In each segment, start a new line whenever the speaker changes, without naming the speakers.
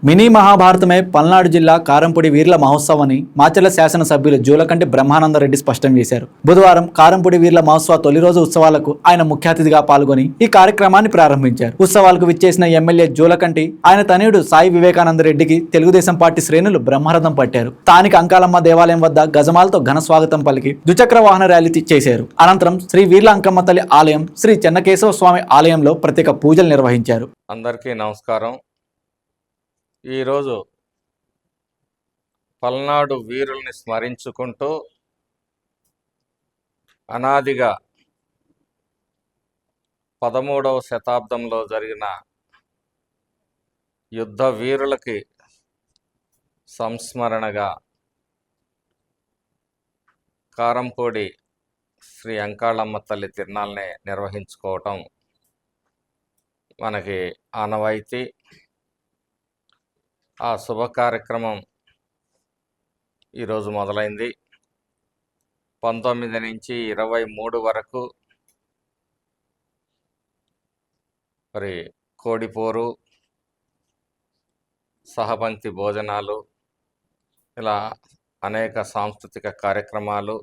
Mini మహాభారతమే Palnadu జిల్లా కారంపూడి వీర్ల మహోత్సవాన్ని మాచర్ల శాసనసభ్యులు జూలకంటి బ్రహ్మానందరెడ్డి స్పష్టం చేశారు. బుధవారం కారంపూడి వీర్ల మహోత్సవ తొలి రోజు ఉత్సవాలకు ఆయన ముఖ్య అతిథిగా పాల్గొని ఈ కార్యక్రమాన్ని ప్రారంభించారు. ఉత్సవాలకు విచ్చేసిన ఎమ్మెల్యే జూలకంటి ఆయన తనయుడు సాయి వివేకానందరెడ్డికి తెలుగుదేశం పార్టీ శ్రేణులు బ్రహ్మరథం పట్టారు. స్థానిక అంకాలమ్మ దేవాలయం వద్ద గజమాలతో ఘన స్వాగతం పలికి ద్విచక్ర వాహన ర్యాలీ చేశారు. అనంతరం శ్రీ వీర్ల అంకమ్మ తల్లి ఆలయం, శ్రీ చెన్నకేశవ స్వామి ఆలయంలో ప్రత్యేక పూజలు నిర్వహించారు.
అందరికీ నమస్కారం. ఈరోజు పల్నాడు వీరుల్ని స్మరించుకుంటూ అనాదిగా 13వ శతాబ్దంలో జరిగిన యుద్ధ వీరులకి సంస్మరణగా కారంపూడి శ్రీ అంకాళమ్మ తల్లి తిరునాళ్ళని నిర్వహించుకోవటం మనకి ఆనవాయితీ. ఆ శుభ కార్యక్రమం ఈరోజు మొదలైంది. 19 నుంచి 23 వరకు మరి కోడిపోరు, సహపంక్తి భోజనాలు, ఇలా అనేక సాంస్కృతిక కార్యక్రమాలు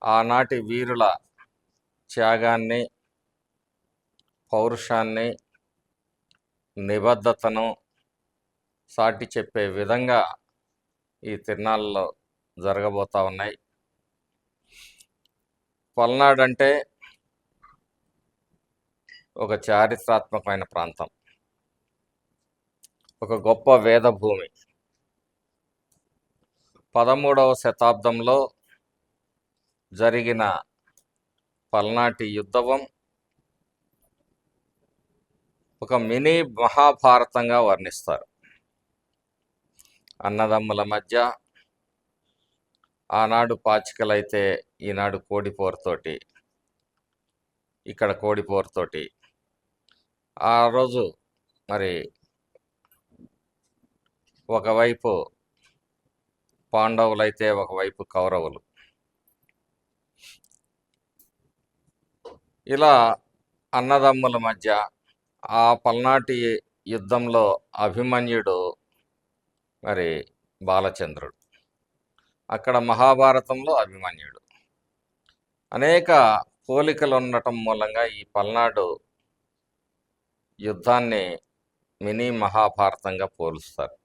ఆనాటి వీరుల త్యాగాన్ని, పౌరుషాన్ని, నిబద్ధతను సాటి చెప్పే విధంగా ఈ తిరునాళ్ళలో జరగబోతూ ఉన్నాయి. పల్నాడు అంటే ఒక చారిత్రాత్మకమైన ప్రాంతం, ఒక గొప్ప వేదభూమి. 13వ శతాబ్దంలో జరిగిన పల్నాటి యుద్ధం ఒక మినీ మహాభారతంగా వర్ణిస్తారు. అన్నదమ్ముల మధ్య ఆనాడు పాచికలైతే ఈనాడు కోడిపోరుతోటి, ఇక్కడ కోడిపోరుతోటి. ఆ రోజు మరి ఒకవైపు పాండవులైతే ఒకవైపు కౌరవులు. ఇలా అన్నదమ్ముల మధ్య ఆ పల్నాటి యుద్ధంలో అభిమన్యుడు మరి బాలచంద్రుడు, అక్కడ మహాభారతంలో అభిమన్యుడు. అనేక పోలికలు ఉండటం మూలంగా ఈ పల్నాడు యుద్ధాన్ని మినీ మహాభారతంగా పోలుస్తారు.